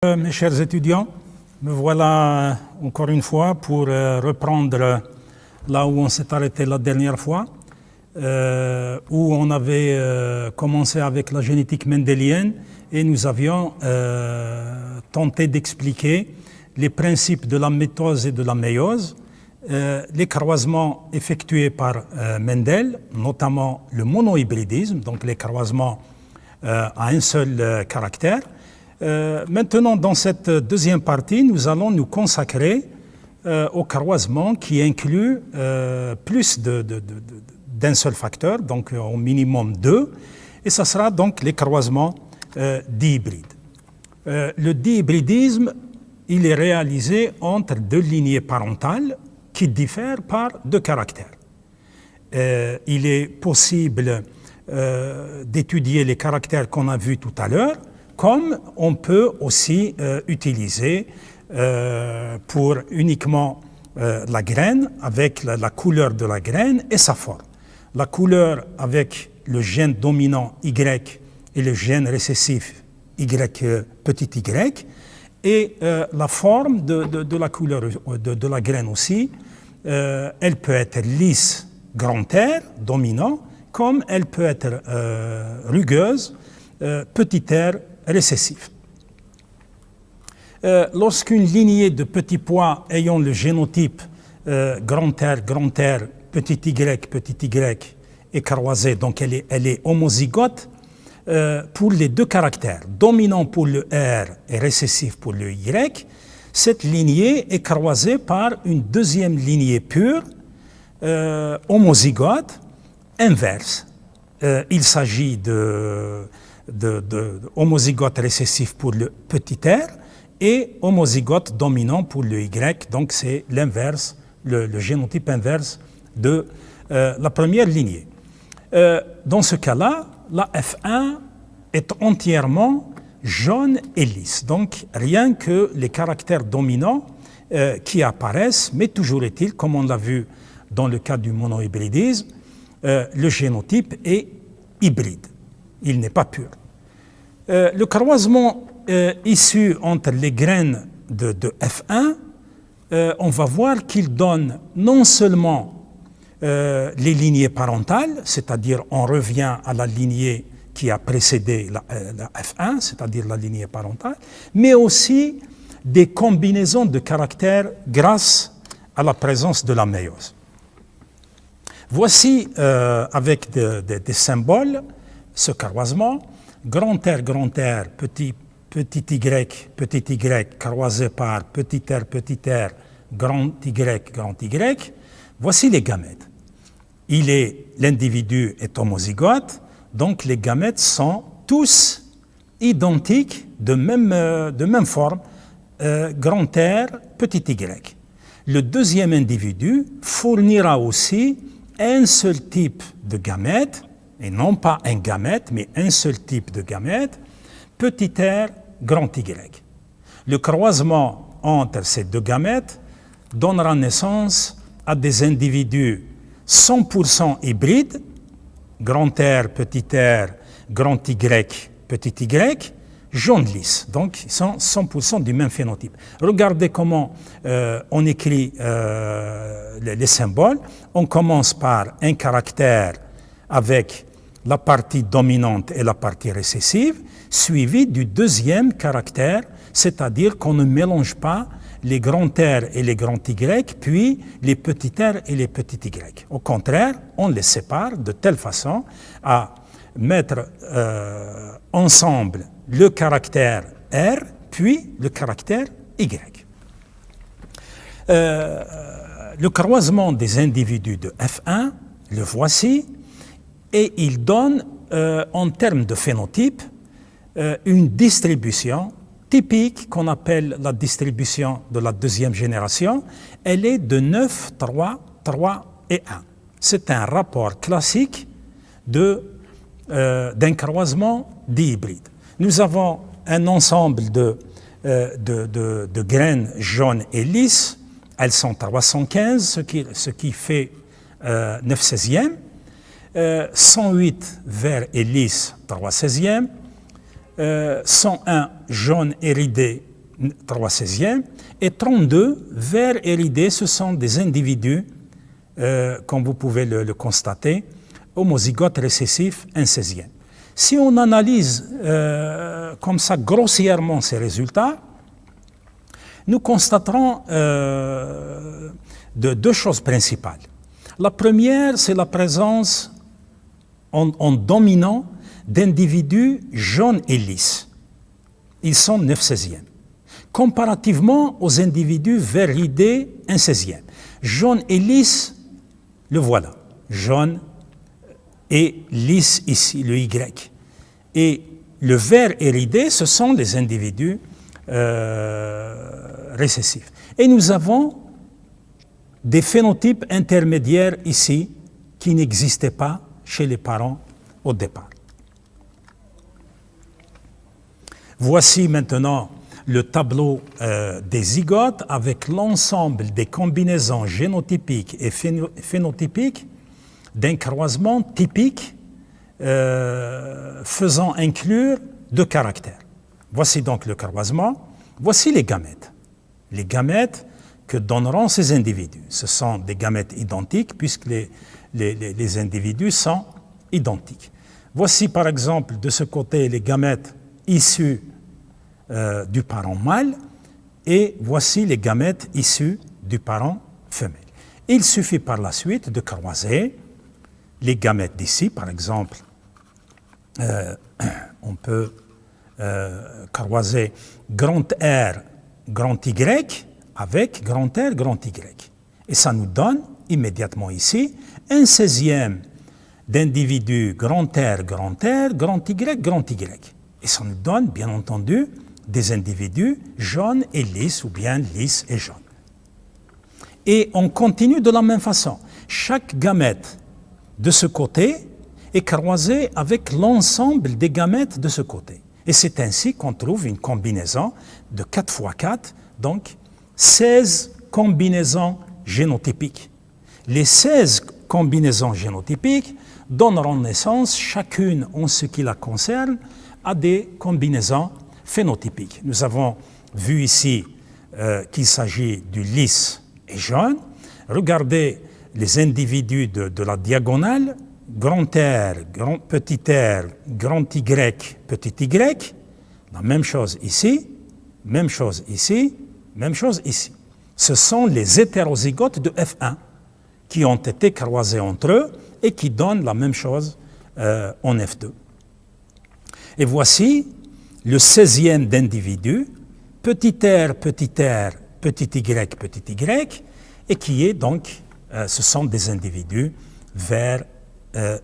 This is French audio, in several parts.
Mes chers étudiants, me voilà encore une fois pour reprendre là où on s'est arrêté la dernière fois, où on avait commencé avec la génétique mendélienne et nous avions tenté d'expliquer les principes de la mitose et de la méiose, les croisements effectués par Mendel, notamment le monohybridisme, donc les croisements à un seul caractère. Maintenant, dans cette deuxième partie, nous allons nous consacrer au croisement qui inclut plus d'un seul facteur, donc au minimum 2, et ce sera donc les croisements dihybrides. Le dihybridisme, il est réalisé entre deux lignées parentales qui diffèrent par 2 caractères. Il est possible d'étudier les caractères qu'on a vus tout à l'heure, comme on peut aussi utiliser pour uniquement la graine, avec la couleur de la graine et sa forme. La couleur avec le gène dominant Y et le gène récessif Y petit y, et la forme de la couleur de la graine aussi. Elle peut être lisse, grand R, dominant, comme elle peut être rugueuse, petit r, récessif. Lorsqu'une lignée de petits pois ayant le génotype grand R, petit y est croisée, donc elle est homozygote pour les 2 caractères, dominant pour le R et récessif pour le Y. Cette lignée est croisée par une deuxième lignée pure, homozygote, inverse. Il s'agit de homozygote récessif pour le petit r et homozygote dominant pour le Y, donc c'est l'inverse, le génotype inverse de la première lignée. Dans ce cas-là, la F1 est entièrement jaune et lisse, donc rien que les caractères dominants qui apparaissent, mais toujours est-il, comme on l'a vu dans le cas du monohybridisme, le génotype est hybride, il n'est pas pur. Le croisement issu entre les graines de F1, on va voir qu'il donne non seulement les lignées parentales, c'est-à-dire on revient à la lignée qui a précédé la F1, c'est-à-dire la lignée parentale, mais aussi des combinaisons de caractères grâce à la présence de la méiose. Voici avec des symboles ce croisement. Grand R, petit y, croisé par petit r, grand Y. Voici les gamètes. L'individu est homozygote, donc les gamètes sont tous identiques de même forme, grand R, petit y. Le deuxième individu fournira aussi un seul type de gamète, et non pas un gamète, mais un seul type de gamète, petit r, grand Y. Le croisement entre ces 2 gamètes donnera naissance à des individus 100% hybrides, grand R, grand Y, petit y, jaune lisse. Donc, ils sont 100% du même phénotype. Regardez comment on écrit les symboles. On commence par un caractère avec la partie dominante et la partie récessive, suivi du deuxième caractère, c'est-à-dire qu'on ne mélange pas les grands R et les grands Y, puis les petits r et les petits y. Au contraire, on les sépare de telle façon à mettre ensemble le caractère R, puis le caractère Y. Le croisement des individus de F1, le voici, et il donne, en termes de phénotype, une distribution typique qu'on appelle la distribution de la deuxième génération. Elle est de 9, 3, 3 et 1. C'est un rapport classique d'un croisement dihybride. Nous avons un ensemble de graines jaunes et lisses. Elles sont 315, ce qui fait 9/16e. 108 vert et lisse, 3/16e. 101 jaune et ridé, 3 16e, et 32 vert et ridé, ce sont des individus, comme vous pouvez le constater, homozygotes récessifs 1 16e. Si on analyse comme ça grossièrement ces résultats, nous constaterons deux choses principales. La première, c'est la présence en dominant d'individus jaunes et lisses. Ils sont 9 16e. Comparativement aux individus vert ridé 1 16e. Jaune et lisse, le voilà. Jaune et lisse ici, le Y. Et le vert et ridé, ce sont les individus récessifs. Et nous avons des phénotypes intermédiaires ici qui n'existaient pas chez les parents au départ. Voici maintenant le tableau des zygotes avec l'ensemble des combinaisons génotypiques et phénotypiques d'un croisement typique faisant inclure 2 caractères. Voici donc le croisement, voici les gamètes. Les gamètes que donneront ces individus. Ce sont des gamètes identiques puisque les individus sont identiques. Voici par exemple de ce côté les gamètes issus du parent mâle et voici les gamètes issus du parent femelle. Il suffit par la suite de croiser les gamètes d'ici, par exemple, on peut croiser grand R, grand Y avec grand R, grand Y. Et ça nous donne immédiatement ici 1 16e d'individus grand R, grand R, grand Y, grand Y. Et ça nous donne, bien entendu, des individus jaunes et lisses ou bien lisses et jaunes. Et on continue de la même façon. Chaque gamète de ce côté est croisé avec l'ensemble des gamètes de ce côté. Et c'est ainsi qu'on trouve une combinaison de 4 x 4, donc 16 combinaisons génotypiques. Les 16 combinaisons génotypiques donneront naissance, chacune en ce qui la concerne, à des combinaisons phénotypiques. Nous avons vu ici qu'il s'agit du lisse et jaune. Regardez les individus de la diagonale, grand R, petit r, grand Y, petit y, la même chose ici, même chose ici, même chose ici. Ce sont les hétérozygotes de F1 qui ont été croisés entre eux et qui donnent la même chose en F2. Et voici le 16e d'individu, petit r, petit y, petit y, et qui est donc, ce sont des individus verts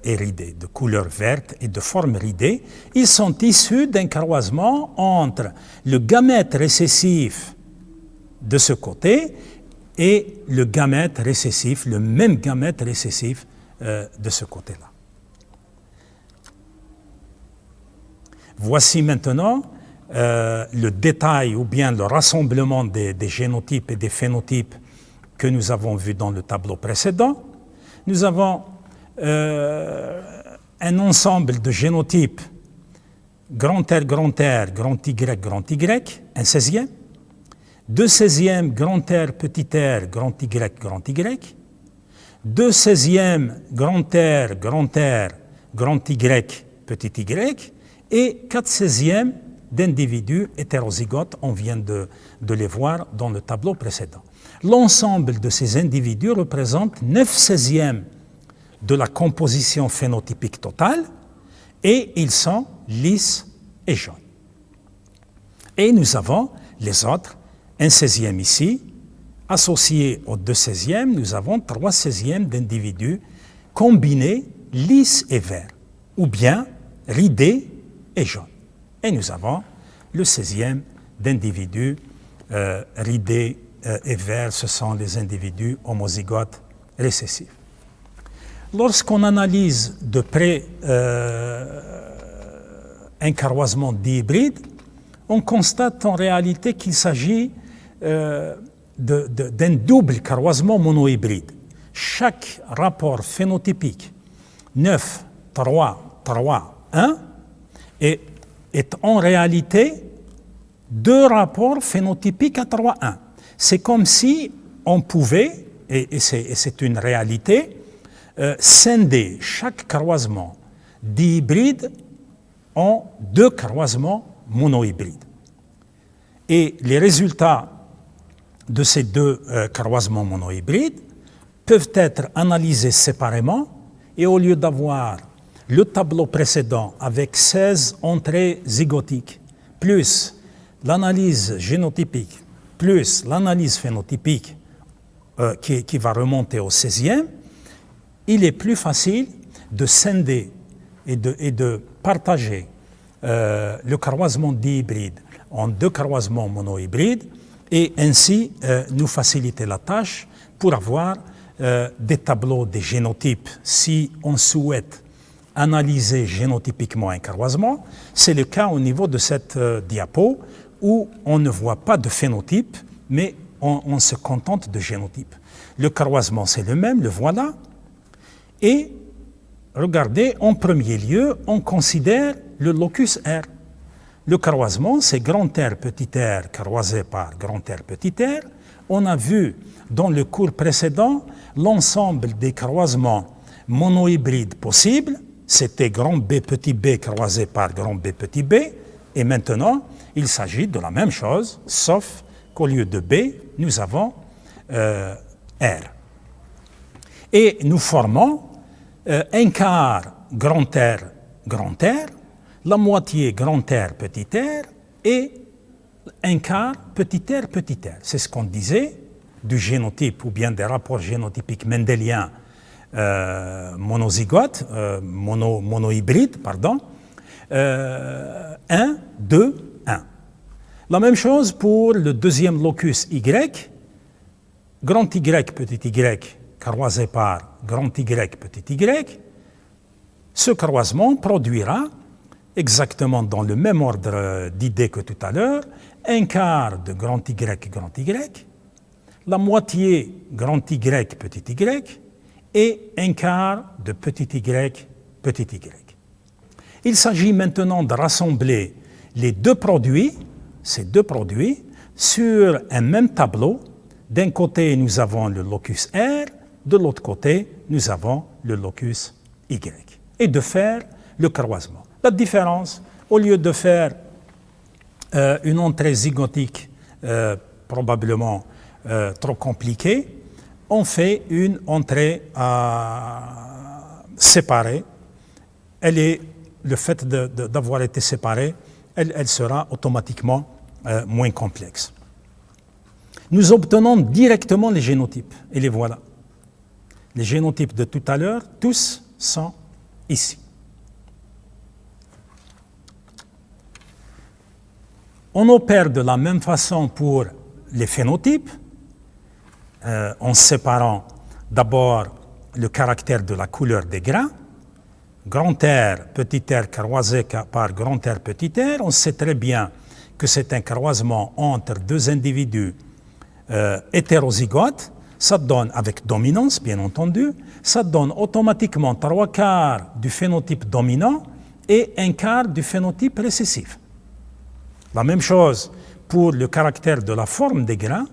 et ridés, de couleur verte et de forme ridée. Ils sont issus d'un croisement entre le gamète récessif de ce côté et le gamète récessif, le même gamète récessif de ce côté-là. Voici maintenant le détail ou bien le rassemblement des génotypes et des phénotypes que nous avons vus dans le tableau précédent. Nous avons un ensemble de génotypes grand R, grand Y, un 16e, 2 16e grand R, grand Y, 2 16e grand R, grand Y, petit y, et 4 16e d'individus hétérozygotes, on vient de les voir dans le tableau précédent. L'ensemble de ces individus représente 9 16e de la composition phénotypique totale et ils sont lisses et jaunes. Et nous avons les autres, 1 16e ici, associé aux 2 16e, nous avons 3 16e d'individus combinés lisses et verts, ou bien ridés et jaunes. Et nous avons le 16e d'individus ridés et verts, ce sont les individus homozygotes récessifs. Lorsqu'on analyse de près un croisement dihybride, on constate en réalité qu'il s'agit d'un double croisement monohybride. Chaque rapport phénotypique 9, 3, 3, 1 est en réalité deux rapports phénotypiques à 3-1. C'est comme si on pouvait, et c'est une réalité, scinder chaque croisement dihybride en deux croisements monohybrides. Et les résultats de ces deux croisements monohybrides peuvent être analysés séparément, et au lieu d'avoir le tableau précédent avec 16 entrées zygotiques, plus l'analyse génotypique, plus l'analyse phénotypique qui va remonter au 16e, il est plus facile de scinder et de partager le croisement dihybride en deux croisements monohybrides et ainsi nous faciliter la tâche pour avoir des tableaux des génotypes si on souhaite analyser génotypiquement un croisement. C'est le cas au niveau de cette diapo où on ne voit pas de phénotype, mais on se contente de génotype. Le croisement, c'est le même, le voilà. Et regardez, en premier lieu, on considère le locus R. Le croisement, c'est grand R, petit r, croisé par grand R, petit r. On a vu dans le cours précédent l'ensemble des croisements monohybrides possibles. C'était grand B, petit b, croisé par grand B, petit b. Et maintenant, il s'agit de la même chose, sauf qu'au lieu de B, nous avons R. Et nous formons un quart grand R, la moitié grand R, petit r, et un quart petit r, petit r. C'est ce qu'on disait du génotype ou bien des rapports génotypiques mendéliens monozygotes, monohybrides, pardon, 1, 2, 1. La même chose pour le deuxième locus Y, grand Y, petit y, croisé par grand Y, petit y. Ce croisement produira, exactement dans le même ordre d'idées que tout à l'heure, un quart de grand Y, la moitié grand Y, petit y, et un quart de petit y, petit y. Il s'agit maintenant de rassembler les deux produits, ces deux produits, sur un même tableau. D'un côté, nous avons le locus R, de l'autre côté, nous avons le locus Y, et de faire le croisement. La différence, au lieu de faire une entrée zygotique probablement trop compliquée, on fait une entrée séparée. Le fait d'avoir été séparée, elle sera automatiquement moins complexe. Nous obtenons directement les génotypes, et les voilà. Les génotypes de tout à l'heure, tous sont ici. On opère de la même façon pour les phénotypes, en séparant d'abord le caractère de la couleur des grains. Grand R, petit r croisé par grand R, petit r, on sait très bien que c'est un croisement entre deux individus hétérozygotes. Ça donne, avec dominance bien entendu, ça donne automatiquement 3/4 du phénotype dominant et 1/4 du phénotype récessif. La même chose pour le caractère de la forme des grains.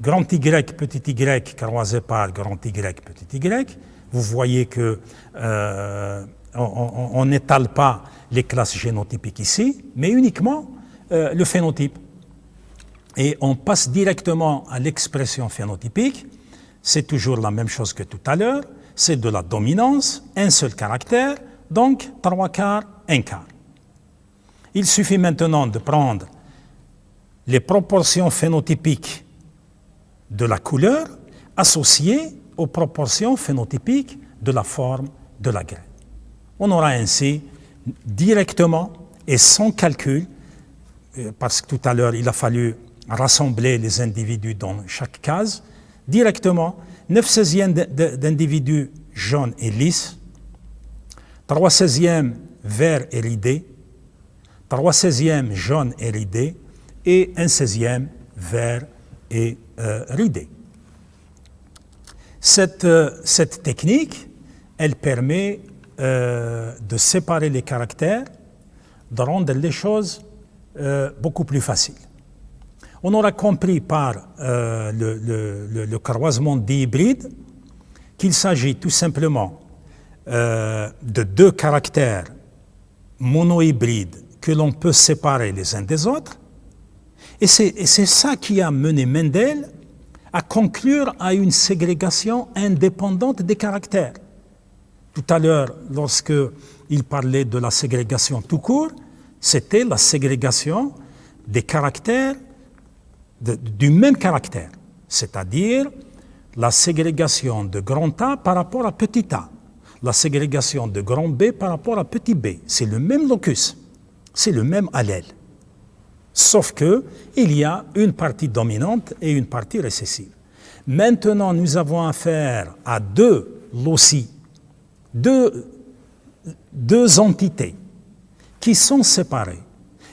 Grand Y, petit y, croisé par grand Y, petit y. Vous voyez que on n'étale pas les classes génotypiques ici, mais uniquement le phénotype. Et on passe directement à l'expression phénotypique. C'est toujours la même chose que tout à l'heure. C'est de la dominance, un seul caractère, donc 3/4, 1/4. Il suffit maintenant de prendre les proportions phénotypiques de la couleur associées aux proportions phénotypiques de la forme de la graine. On aura ainsi directement et sans calcul, parce que tout à l'heure il a fallu rassembler les individus dans chaque case, directement 9/16 d'individus jaunes et lisses, 3/16 vert et ridé, 3/16 jaune et ridé et 1/16 vert et ridé. Cette technique, elle permet de séparer les caractères, de rendre les choses beaucoup plus facile. On aura compris par le croisement dihybride qu'il s'agit tout simplement de deux caractères monohybrides que l'on peut séparer les uns des autres. Et c'est ça qui a mené Mendel à conclure à une ségrégation indépendante des caractères. Tout à l'heure, lorsqu'il parlait de la ségrégation tout court, c'était la ségrégation des caractères du même caractère, c'est-à-dire la ségrégation de grand A par rapport à petit a, la ségrégation de grand B par rapport à petit b. C'est le même locus, c'est le même allèle. Sauf qu'il y a une partie dominante et une partie récessive. Maintenant, nous avons affaire à deux loci, deux entités qui sont séparées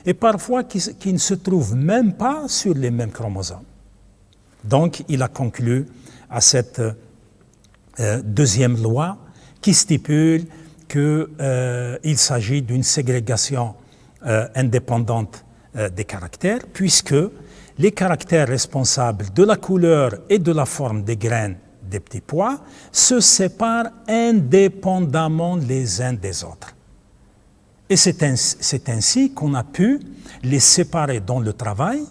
et parfois qui ne se trouvent même pas sur les mêmes chromosomes. Donc, il a conclu à cette deuxième loi qui stipule qu'il s'agit d'une ségrégation indépendante des caractères, puisque les caractères responsables de la couleur et de la forme des graines des petits pois se séparent indépendamment les uns des autres. Et c'est ainsi qu'on a pu les séparer dans le travail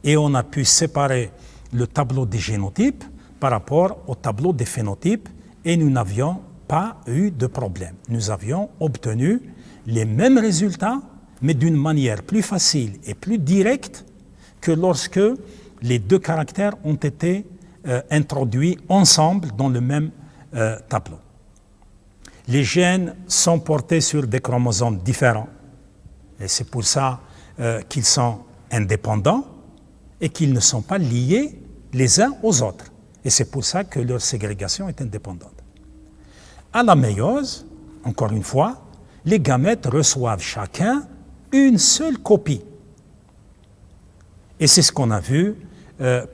et on a pu séparer le tableau des génotypes par rapport au tableau des phénotypes et nous n'avions pas eu de problème. Nous avions obtenu les mêmes résultats mais d'une manière plus facile et plus directe que lorsque les deux caractères ont été introduits ensemble dans le même tableau. Les gènes sont portés sur des chromosomes différents et c'est pour ça qu'ils sont indépendants et qu'ils ne sont pas liés les uns aux autres. Et c'est pour ça que leur ségrégation est indépendante. À la méiose, encore une fois, les gamètes reçoivent chacun une seule copie. Et c'est ce qu'on a vu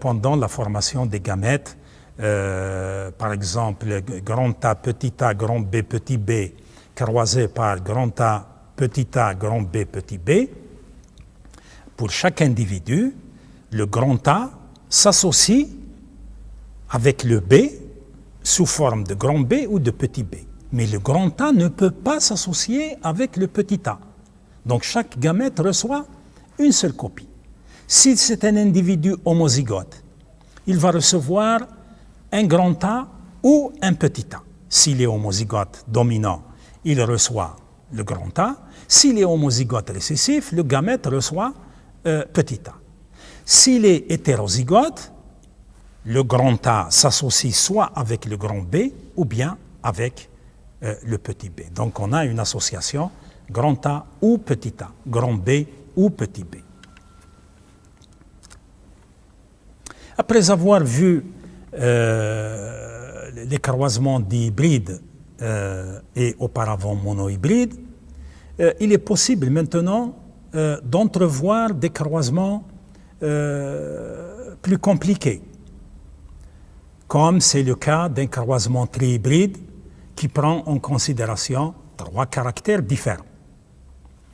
pendant la formation des gamètes. Par exemple, grand A, petit a, grand B, petit b, croisé par grand A, grand B, petit b. Pour chaque individu, le grand A s'associe avec le B sous forme de grand B ou de petit b. Mais le grand A ne peut pas s'associer avec le petit a. Donc chaque gamète reçoit une seule copie. Si c'est un individu homozygote, il va recevoir un grand A ou un petit a. S'il est homozygote dominant, il reçoit le grand A. S'il est homozygote récessif, le gamète reçoit petit a. S'il est hétérozygote, le grand A s'associe soit avec le grand B ou bien avec le petit b. Donc on a une association grand A ou petit a, grand B ou petit b. Après avoir vu les croisements dihybrides et auparavant monohybrides, il est possible maintenant d'entrevoir des croisements plus compliqués, comme c'est le cas d'un croisement trihybride qui prend en considération 3 caractères différents.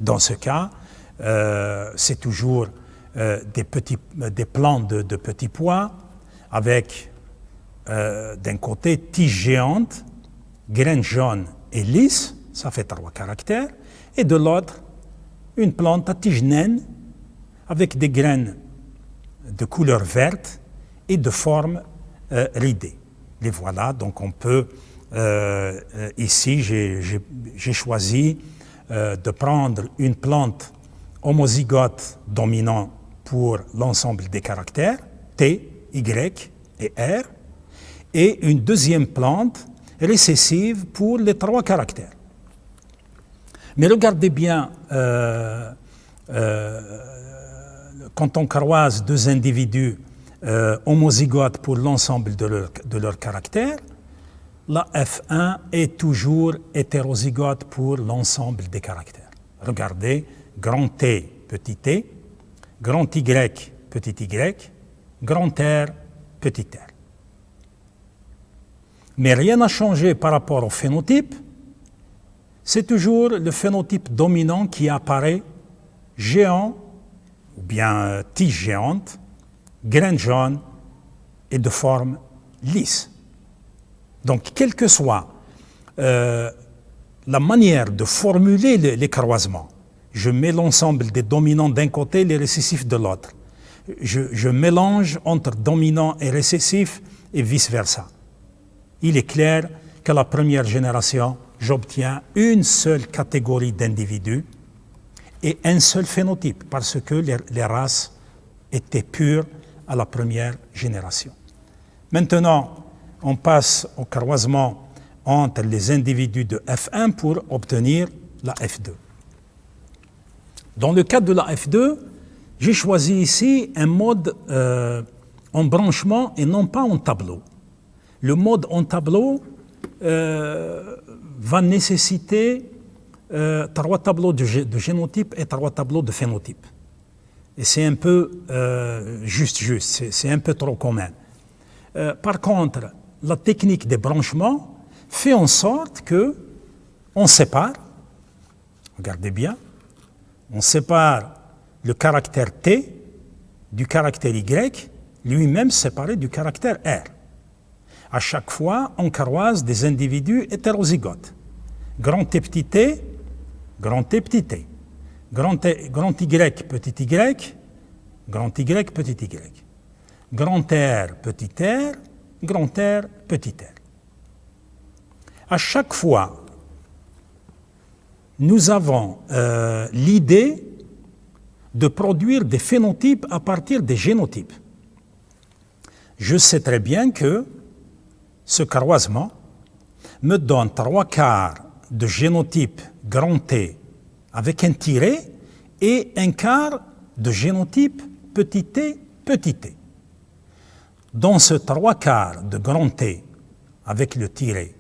Dans ce cas, c'est toujours des plants de petits pois avec d'un côté tige géante, graines jaunes et lisses, ça fait 3 caractères, et de l'autre une plante à tige naine avec des graines de couleur verte et de forme ridée. Les voilà, donc on peut, ici j'ai choisi de prendre une plante homozygote dominant pour l'ensemble des caractères, T, Y et R, et une deuxième plante récessive pour les 3 caractères. Mais regardez bien, quand on croise 2 individus homozygotes pour l'ensemble de leurs caractères, la F1 est toujours hétérozygote pour l'ensemble des caractères. Regardez, grand T, petit t, grand Y, petit y, grand R, petit r. Mais rien n'a changé par rapport au phénotype. C'est toujours le phénotype dominant qui apparaît géant ou bien tige géante, graines jaunes et de forme lisse. Donc, quelle que soit la manière de formuler les croisements, je mets l'ensemble des dominants d'un côté, les récessifs de l'autre. Je mélange entre dominants et récessifs et vice-versa. Il est clair qu'à la première génération, j'obtiens une seule catégorie d'individus et un seul phénotype, parce que les races étaient pures à la première génération. Maintenant, on passe au croisement entre les individus de F1 pour obtenir la F2. Dans le cas de la F2, j'ai choisi ici un mode en branchement et non pas en tableau. Le mode en tableau va nécessiter 3 tableaux de génotype et 3 tableaux de phénotype. Et c'est un peu c'est un peu trop commun. Par contre, la technique des branchements fait en sorte que on sépare, regardez bien, on sépare le caractère T du caractère Y, lui-même séparé du caractère R. À chaque fois, on croise des individus hétérozygotes. Grand T, petit t, grand T, petit t. Grand Y, petit y, grand Y, petit y. Grand R, petit r, grand R, petit r. À chaque fois, nous avons l'idée de produire des phénotypes à partir des génotypes. Je sais très bien que ce croisement me donne 3/4 de génotype grand T avec un tiret et 1/4 de génotype petit t, petit t. Dans ce 3/4 de grand T avec le tiret,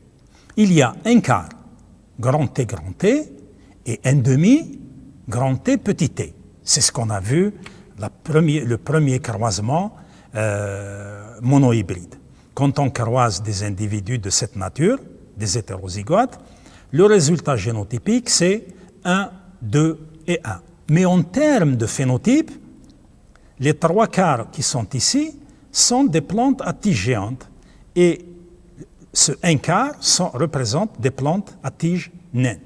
il y a 1/4 grand T et 1/2 grand T petit t. C'est ce qu'on a vu, le premier croisement monohybride. Quand on croise des individus de cette nature, des hétérozygotes, le résultat génotypique, c'est 1, 2 et 1. Mais en termes de phénotype, les 3/4 qui sont ici sont des plantes à tige géante et ce 1/4 représente des plantes à tige naine.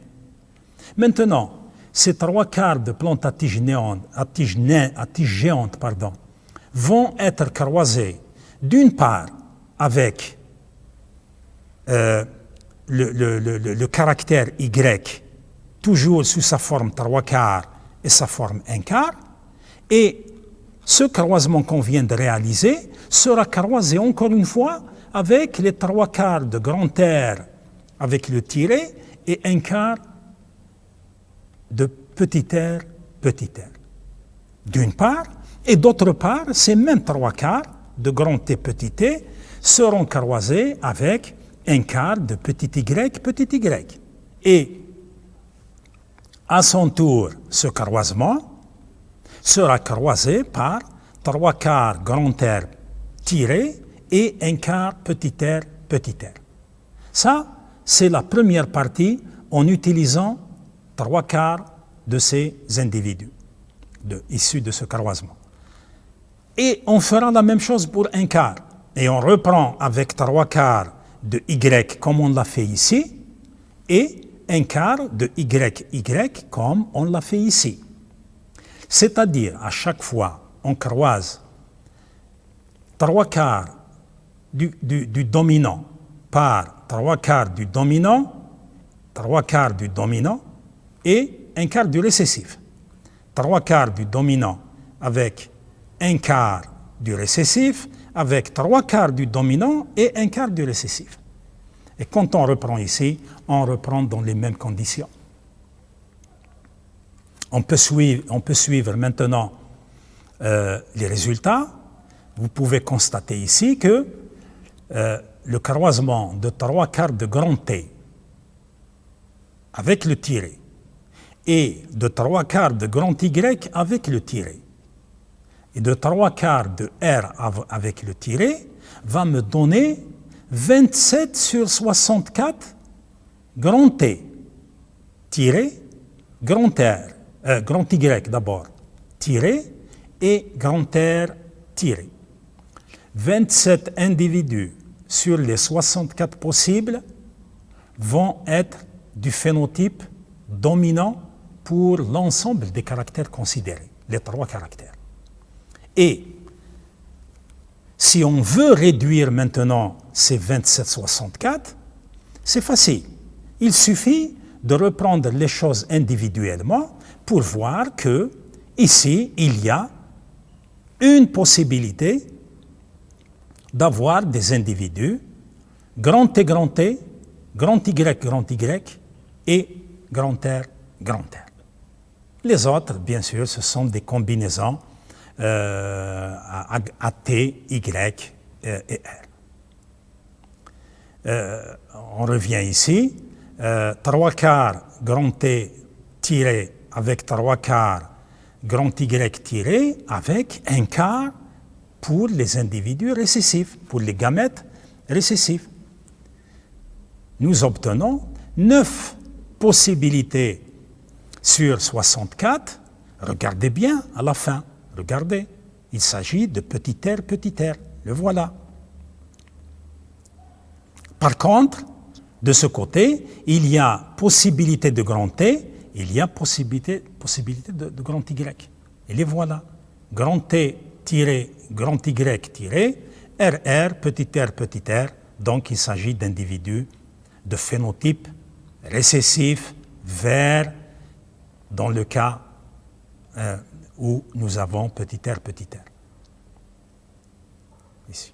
Maintenant, ces 3/4 de plantes à tige géante, vont être croisées d'une part avec le caractère Y, toujours sous sa forme 3/4 et sa forme 1/4, et ce croisement qu'on vient de réaliser sera croisé encore une fois avec les 3/4 de grand R avec le tiret et 1/4 de petit r, petit r. D'une part, et d'autre part, ces mêmes 3/4 de grand T, petit t seront croisés avec 1/4 de petit y. Et à son tour, ce croisement sera croisé par 3/4 grand R tiré et 1/4 petit r, petit r. Ça, c'est la première partie en utilisant 3/4 de ces individus issus de ce croisement. Et on fera la même chose pour 1/4. Et on reprend avec 3/4 de Y comme on l'a fait ici, et 1/4 de YY comme on l'a fait ici. C'est-à-dire, à chaque fois, on croise 3/4 du dominant par 3/4 du dominant, 3/4 du dominant et 1/4 du récessif. 3/4 du dominant avec 1/4 du récessif, avec 3/4 du dominant et 1/4 du récessif. Et quand on reprend ici, on reprend dans les mêmes conditions. On peut suivre maintenant les résultats. Vous pouvez constater ici que le croisement de 3/4 de grand T avec le tiret et de 3/4 de grand Y avec le tiret et de 3/4 de R avec le tiret va me donner 27 sur 64 grand T tiré grand R, grand Y d'abord tiré et grand R tiré. 27 individus sur les 64 possibles vont être du phénotype dominant pour l'ensemble des caractères considérés, les 3 caractères. Et si on veut réduire maintenant ces 27-64, c'est facile. Il suffit de reprendre les choses individuellement pour voir que ici, il y a une possibilité d'avoir des individus grand T, grand T, grand Y et grand R, grand R. Les autres, bien sûr, ce sont des combinaisons à T, Y et R. On revient ici. 3 quarts grand T tiré avec 3 quarts grand Y tiré avec 1 quart pour les individus récessifs, pour les gamètes récessifs. Nous obtenons 9 possibilités sur 64. Regardez bien à la fin. Regardez, il s'agit de petit r. Le voilà. Par contre, de ce côté, il y a possibilité de grand T, il y a possibilité de grand Y. Et les voilà. Grand T tiré, grand Y tiré, RR, petit r. Donc il s'agit d'individus de phénotype récessif, vert, dans le cas où nous avons petit r. Ici.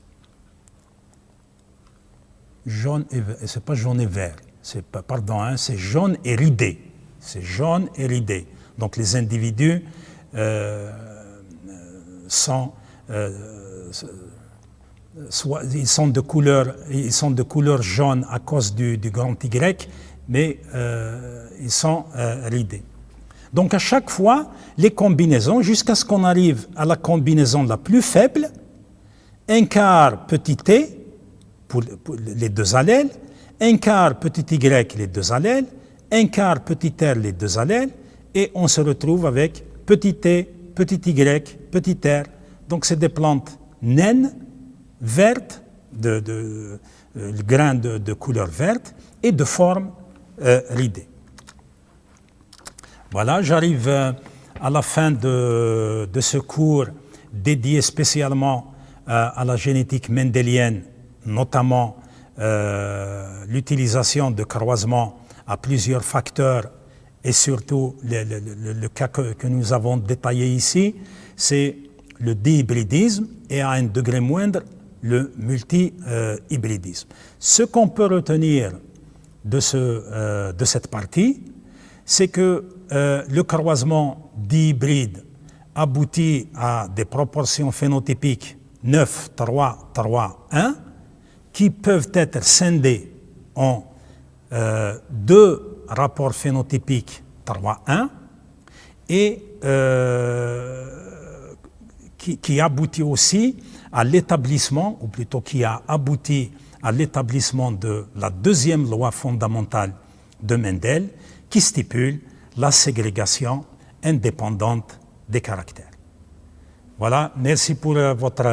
Jaune et vert, c'est pas jaune et vert, c'est jaune et ridé. C'est jaune et ridé. Donc les individus sont ils sont de couleur jaune à cause du grand Y, mais ils sont ridés. Donc à chaque fois, les combinaisons, jusqu'à ce qu'on arrive à la combinaison la plus faible, 1 quart petit t pour les 2 allèles, 1 quart petit y les 2 allèles, 1 quart petit r les 2 allèles, et on se retrouve avec petit t, petit y, petit r. Donc c'est des plantes naines, vertes, grains de couleur verte et de forme ridée. Voilà, j'arrive à la fin de ce cours dédié spécialement à la génétique mendélienne, notamment l'utilisation de croisements à plusieurs facteurs et surtout le cas que nous avons détaillé ici, c'est le dihybridisme et à un degré moindre le multi-hybridisme. Ce qu'on peut retenir de cette partie, c'est que le croisement dihybride aboutit à des proportions phénotypiques 9, 3, 3, 1, qui peuvent être scindées en 2 rapports phénotypiques 3, 1, et qui aboutit aussi à l'établissement, ou plutôt qui a abouti à l'établissement de la deuxième loi fondamentale de Mendel, qui stipule la ségrégation indépendante des caractères. Voilà, merci pour votre